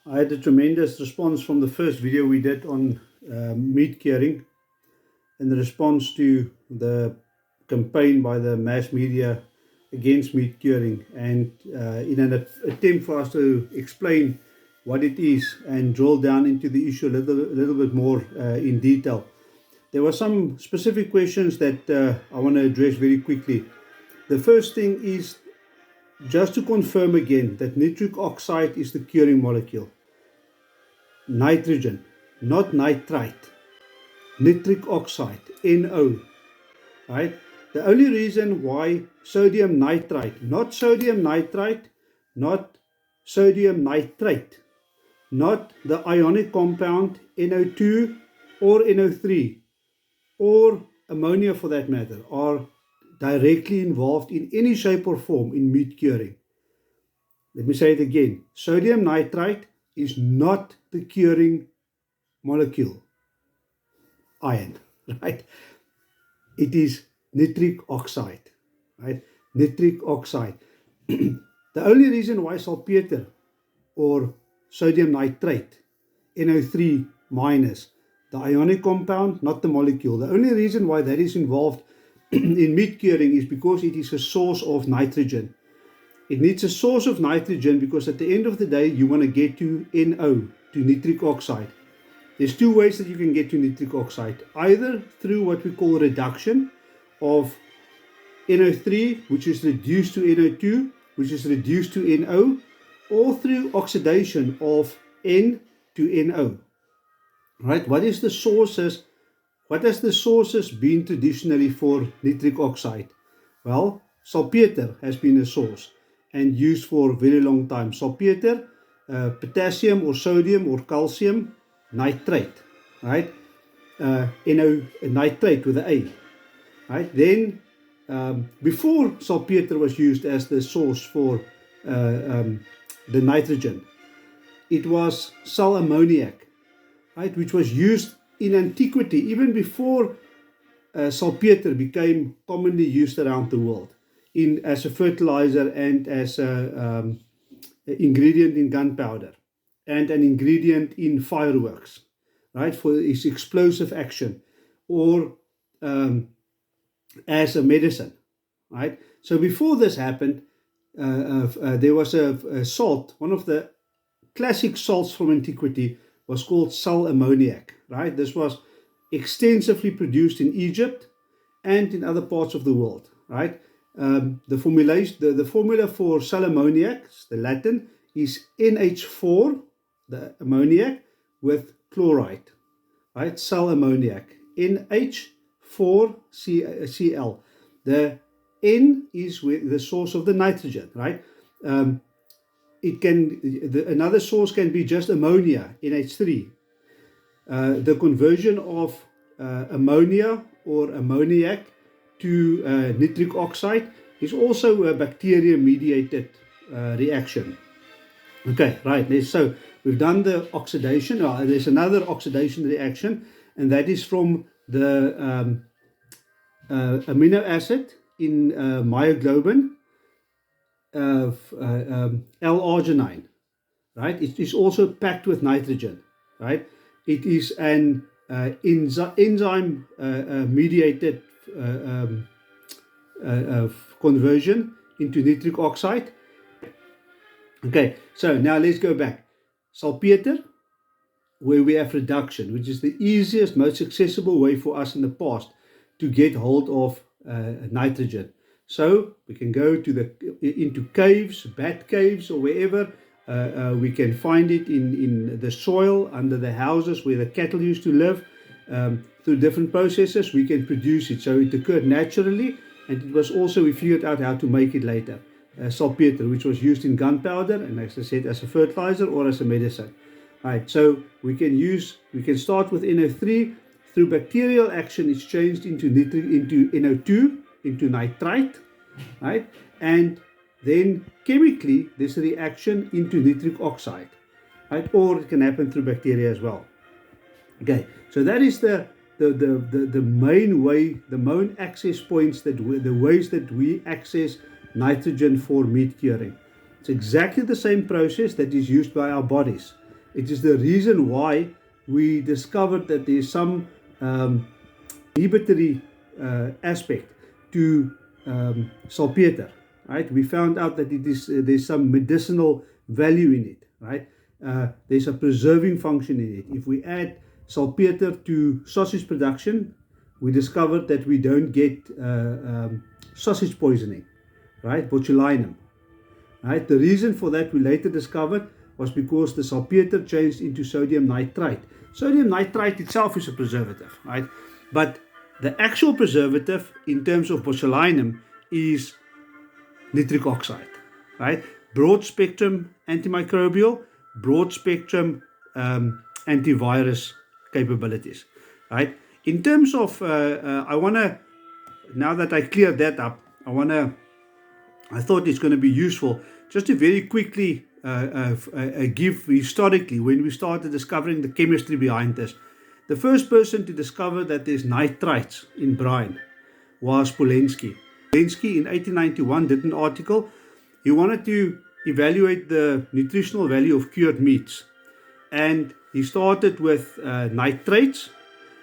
I had a tremendous response from the first video we did on meat curing, in response to the campaign by the mass media against meat curing, and in an attempt for us to explain what it is and drill down into the issue a little bit more in detail. There were some specific questions that I want to address very quickly. The first thing is just to confirm again that nitric oxide is the curing molecule. Nitrogen, not nitrite. Nitric oxide, NO. Right? The only reason why sodium nitrite, not sodium nitrite, not sodium nitrate, not the ionic compound NO2 or NO3 or ammonia for that matter, are directly involved in any shape or form in meat curing. Let me say it again. Sodium nitrite is not the curing molecule. Iron, right? It is nitric oxide, right? Nitric oxide. The only reason why saltpeter or sodium nitrate, NO3 minus, the ionic compound, not the molecule, the only reason why that is involved in meat curing is because it is a source of nitrogen. It needs a source of nitrogen because at the end of the day you want to get to NO, to nitric oxide. There's two ways that you can get to nitric oxide, either through what we call reduction of NO3, which is reduced to NO2, which is reduced to NO, or through oxidation of N to NO. Right? What has the sources been traditionally for nitric oxide? Well, saltpeter has been a source and used for a very long time. Saltpeter, potassium or sodium or calcium nitrate, right? NO nitrate with an A, right? Then before saltpeter was used as the source for the nitrogen, it was sal ammoniac, right, which was used in antiquity, even before saltpeter became commonly used around the world, as a fertilizer and as an ingredient in gunpowder and an ingredient in fireworks, right, for its explosive action, or as a medicine, right? So before this happened, there was a salt. One of the classic salts from antiquity was called sal ammoniac, right? This was extensively produced in Egypt and in other parts of the world, right? The formula for sal ammoniac, the Latin, is NH4, the ammoniac, with chloride, right? Sal ammoniac, NH4Cl. The N is with the source of the nitrogen, right? Another source can be just ammonia, NH3. The conversion of ammonia or ammoniac to nitric oxide is also a bacteria-mediated reaction. Okay, right. So we've done the oxidation. There's another oxidation reaction, and that is from the amino acid in myoglobin, L-arginine, right? It is also packed with nitrogen, right? It is an enzyme mediated conversion into nitric oxide. Okay, so now let's go back. Saltpeter, where we have reduction, which is the easiest, most accessible way for us in the past to get hold of nitrogen. So we can go into caves, bat caves, or wherever we can find it in the soil under the houses where the cattle used to live. Through different processes, we can produce it. So it occurred naturally, and it was also, we figured out how to make it later. Saltpeter, which was used in gunpowder, and as I said, as a fertilizer or as a medicine. Right, so we can start with NO3. Through bacterial action, it's changed into NO2, into nitrite, right? And then chemically, there's a reaction into nitric oxide, right? Or it can happen through bacteria as well. Okay, so that is the main way, the main access points, the ways that we access nitrogen for meat curing. It's exactly the same process that is used by our bodies. It is the reason why we discovered that there's some inhibitory aspect to salpeter, right? We found out that there's some medicinal value in it, right? There's a preserving function in it. If we add salpeter to sausage production, we discovered that we don't get sausage poisoning, right? Botulinum, right? The reason for that we later discovered was because the salpeter changed into sodium nitrite. Sodium nitrite itself is a preservative, right? But the actual preservative in terms of botulinum is nitric oxide, right? Broad spectrum antimicrobial, broad spectrum antivirus capabilities, right? In terms of, I want to, now that I cleared that up, I thought it's going to be useful just to very quickly give historically when we started discovering the chemistry behind this. The first person to discover that there's nitrites in brine was Polensky. Polensky in 1891 did an article. He wanted to evaluate the nutritional value of cured meats. And he started with nitrates.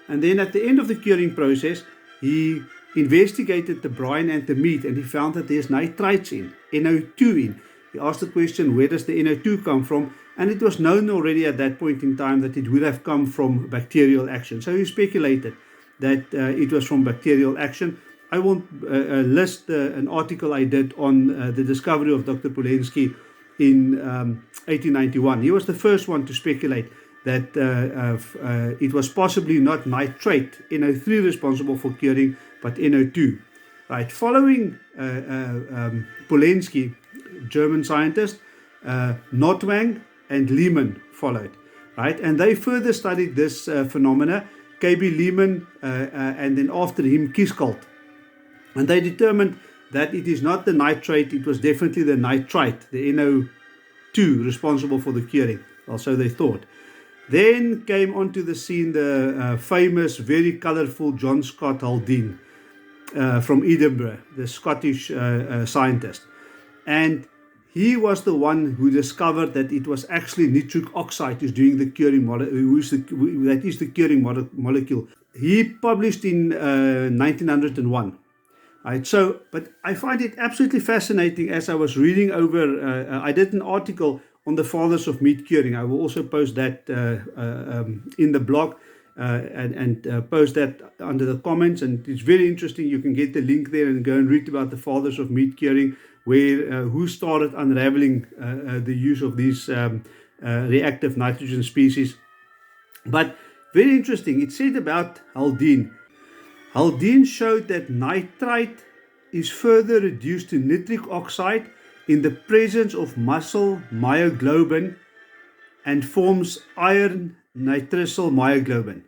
And then at the end of the curing process, he investigated the brine and the meat, and he found that there's nitrites in, NO2 in. He asked the question, where does the NO2 come from? And it was known already at that point in time that it would have come from bacterial action. So he speculated that it was from bacterial action. I won't list an article I did on the discovery of Dr. Polensky in 1891. He was the first one to speculate that it was possibly not nitrate, NO3, responsible for curing, but NO2. Right. Following Polensky, German scientist, Notwang and Lehmann followed. Right, and they further studied this phenomena. KB Lehmann and then after him Kieskalt, and they determined that it is not the nitrate, it was definitely the nitrite, the NO2, responsible for the curing. Well, so they thought. Then came onto the scene the famous, very colourful John Scott Haldane from Edinburgh, the Scottish scientist. And he was the one who discovered that it was actually nitric oxide who's doing the curing that is the curing molecule. He published in 1901. Right, so, but I find it absolutely fascinating as I was reading over. I did an article on the fathers of meat curing. I will also post that in the blog and post that under the comments. And it's very interesting. You can get the link there and go and read about the fathers of meat curing, where who started unraveling the use of these reactive nitrogen species. But very interesting. It said about Haldane. Haldane showed that nitrite is further reduced to nitric oxide in the presence of muscle myoglobin and forms iron nitryl myoglobin.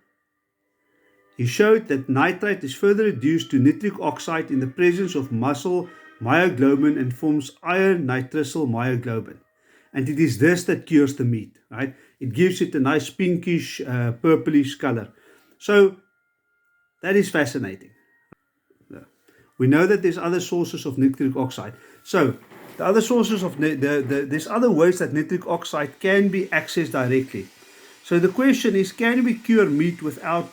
He showed that nitrite is further reduced to nitric oxide in the presence of muscle myoglobin and forms iron nitryl myoglobin. And it is this that cures the meat, right? It gives it a nice pinkish, purplish color. So that is fascinating. We know that there's other sources of nitric oxide. So the other sources of there's other ways that nitric oxide can be accessed directly. So the question is, can we cure meat without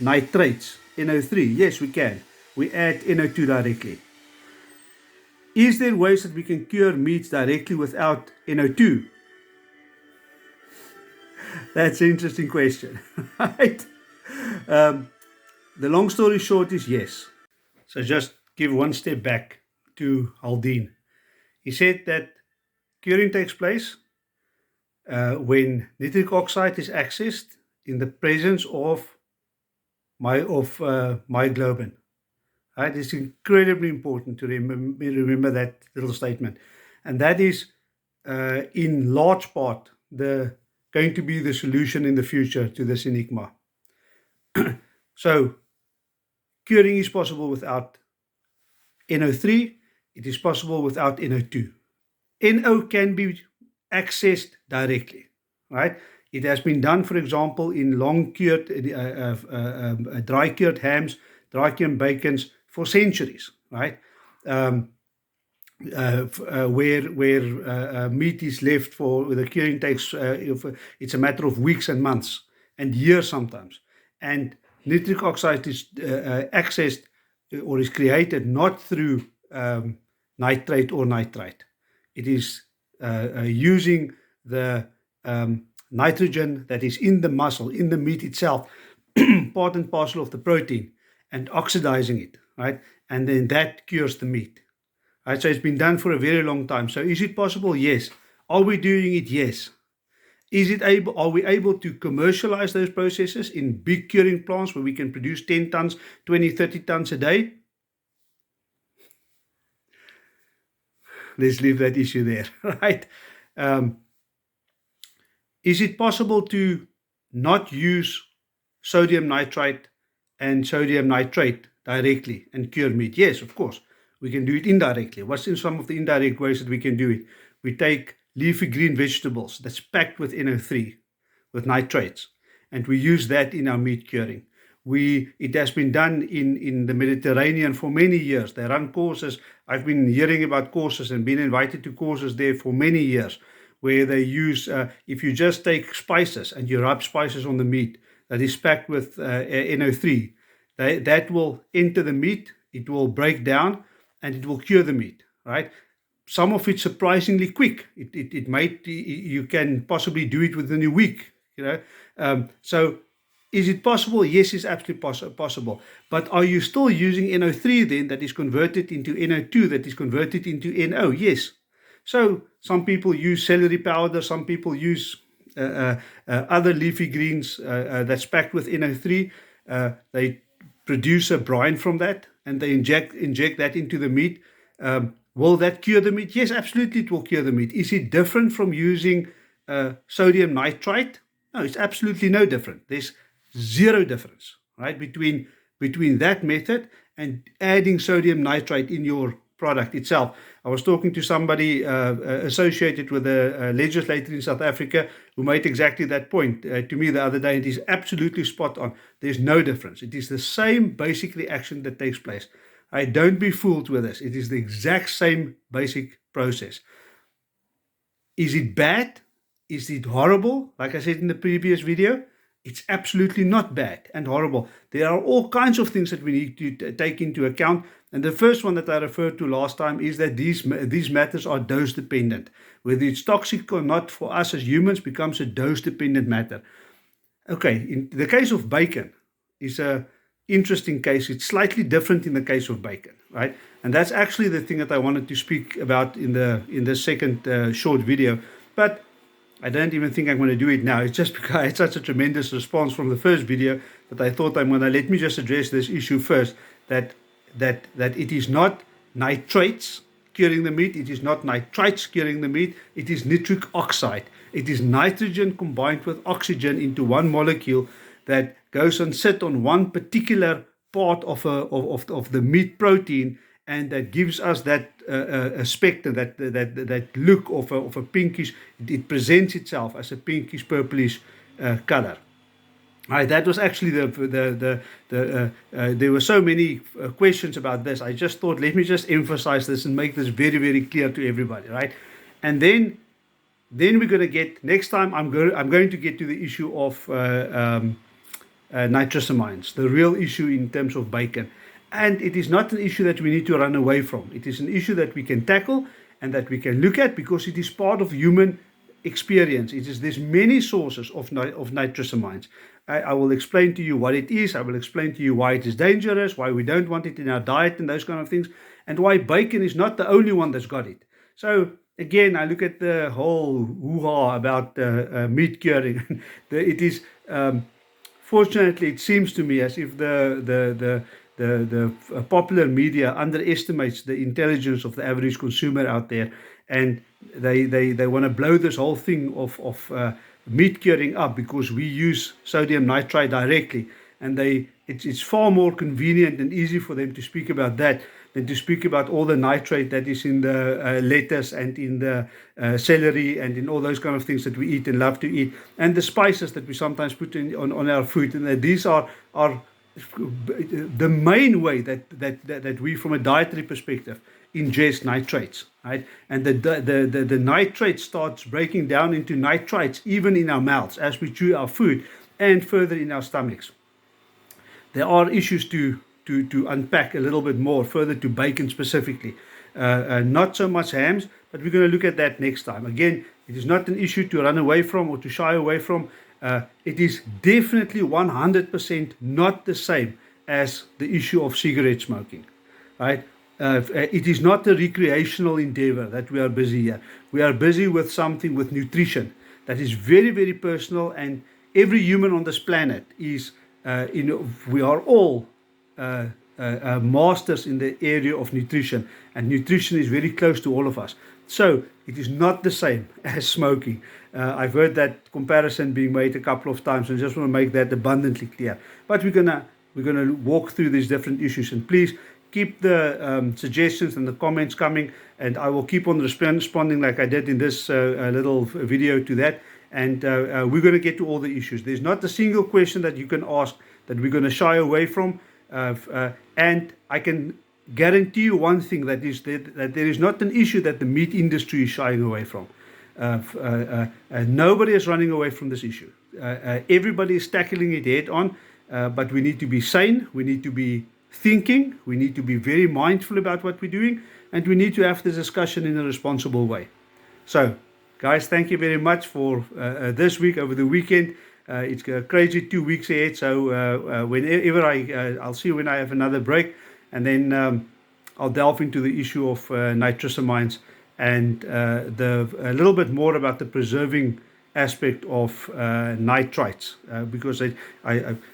nitrates, NO3? Yes, we can. We add NO2 directly. Is there ways that we can cure meats directly without NO2? That's an interesting question, right? The long story short is yes. So just give one step back to Haldane. He said that curing takes place when nitric oxide is accessed in the presence of myoglobin. Right? It's incredibly important to remember that little statement. And that is in large part going to be the solution in the future to this enigma. So curing is possible without NO3. It is possible without NO2. NO can be accessed directly, right? It has been done, for example, in long cured, dry cured hams, dry cured bacons for centuries, right? where meat is left for the curing takes it's a matter of weeks and months and years sometimes, and nitric oxide is accessed or is created not through nitrate or nitrite. It is using the nitrogen that is in the muscle, in the meat itself, part and parcel of the protein, and oxidizing it, right? And then that cures the meat. Right, so it's been done for a very long time. So is it possible? Yes. Are we doing it? Yes. Are we able to commercialize those processes in big curing plants where we can produce 10 tons, 20, 30 tons a day? Let's leave that issue there, right? Is it possible to not use sodium nitrite and sodium nitrate directly and cure meat? Yes, of course. We can do it indirectly. What's in some of the indirect ways that we can do it? We take leafy green vegetables that's packed with NO3, with nitrates, and we use that in our meat curing. It has been done in the Mediterranean for many years. They run courses. I've been hearing about courses and been invited to courses there for many years, where they use, if you just take spices and you rub spices on the meat that is packed with NO3, that will enter the meat, it will break down, and it will cure the meat, right? Some of it surprisingly quick. You can possibly do it within a week, So is it possible? Yes, it's absolutely possible. But are you still using NO3 then that is converted into NO2 that is converted into NO? Yes. So some people use celery powder, some people use other leafy greens that's packed with NO3. They produce a brine from that, and they inject that into the meat. Will that cure the meat? Yes, absolutely, it will cure the meat. Is it different from using sodium nitrite? No, it's absolutely no different. There's zero difference, right, between that method and adding sodium nitrite in your product itself. I was talking to somebody associated with a legislator in South Africa who made exactly that point to me the other day. It is absolutely spot on. There's no difference. It is the same basic reaction that takes place. Don't be fooled with this. It is the exact same basic process. Is it bad? Is it horrible? Like I said in the previous video, it's absolutely not bad and horrible. There are all kinds of things that we need to take into account. And the first one that I referred to last time is that these matters are dose dependent. Whether it's toxic or not for us as humans becomes a dose dependent matter. Okay, in the case of bacon is a interesting case. It's slightly different in the case of bacon, right? And that's actually the thing that I wanted to speak about in the second short video. But I don't even think I'm going to do it now. It's just because I had such a tremendous response from the first video that I thought I'm going to let me just address this issue first. That it is not nitrates curing the meat. It is not nitrites curing the meat. It is nitric oxide. It is nitrogen combined with oxygen into one molecule that goes and sit on one particular part of the meat protein, and that gives us that spectre, that look of a pinkish. It presents itself as a pinkish purplish color. That was actually there were so many questions about this. I just thought, let me just emphasize this and make this very, very clear to everybody, right? And then we're going to get, next time I'm going to get to the issue of nitrosamines, the real issue in terms of bacon. And it is not an issue that we need to run away from. It is an issue that we can tackle and that we can look at because it is part of human experience. There's many sources of nitrosamines. I will explain to you what it is. I will explain to you why it is dangerous, why we don't want it in our diet and those kind of things, and why bacon is not the only one that's got it. So again, I look at the whole hoo-ha about meat curing. It is fortunately, it seems to me as if the popular media underestimates the intelligence of the average consumer out there, and they want to blow this whole thing of meat curing up because we use sodium nitrite directly, and it's far more convenient and easy for them to speak about that than to speak about all the nitrate that is in the lettuce and in the celery and in all those kind of things that we eat and love to eat, and the spices that we sometimes put on our food. And these are the main way that we, from a dietary perspective, ingest nitrates, right? And the nitrate starts breaking down into nitrites even in our mouths as we chew our food and further in our stomachs. There are issues to unpack a little bit more further to bacon specifically. Not so much hams, but we're going to look at that next time. Again, it is not an issue to run away from or to shy away from. It is definitely 100% not the same as the issue of cigarette smoking, right? It is not a recreational endeavor that we are busy here. We are busy with something with nutrition that is very, very personal, and every human on this planet is, we are all masters in the area of nutrition, and nutrition is very close to all of us. So it is not the same as smoking. I've heard that comparison being made a couple of times, and I just want to make that abundantly clear. But we're gonna walk through these different issues, and please keep the suggestions and the comments coming, and I will keep on responding like I did in this little video to that. And we're going to get to all the issues. There's not a single question that you can ask that we're going to shy away from. And I can guarantee you one thing, that there is not an issue that the meat industry is shying away from. Nobody is running away from this issue. Everybody is tackling it head on, but we need to be sane, we need to be thinking, we need to be very mindful about what we're doing, and we need to have this discussion in a responsible way. So, guys, thank you very much for this week, over the weekend. It's a crazy 2 weeks ahead, so whenever I'll see when I have another break, and then I'll delve into the issue of nitrosamines and a little bit more about the preserving aspect of nitrites, because it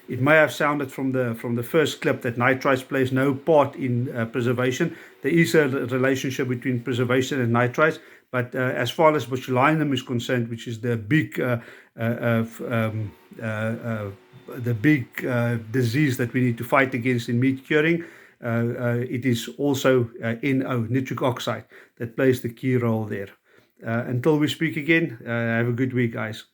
may have sounded from the first clip that nitrites plays no part in preservation. There is a relationship between preservation and nitrites, but as far as botulinum is concerned, which is the big disease that we need to fight against in meat curing, it is also NO, nitric oxide, that plays the key role there. Until we speak again, have a good week, guys.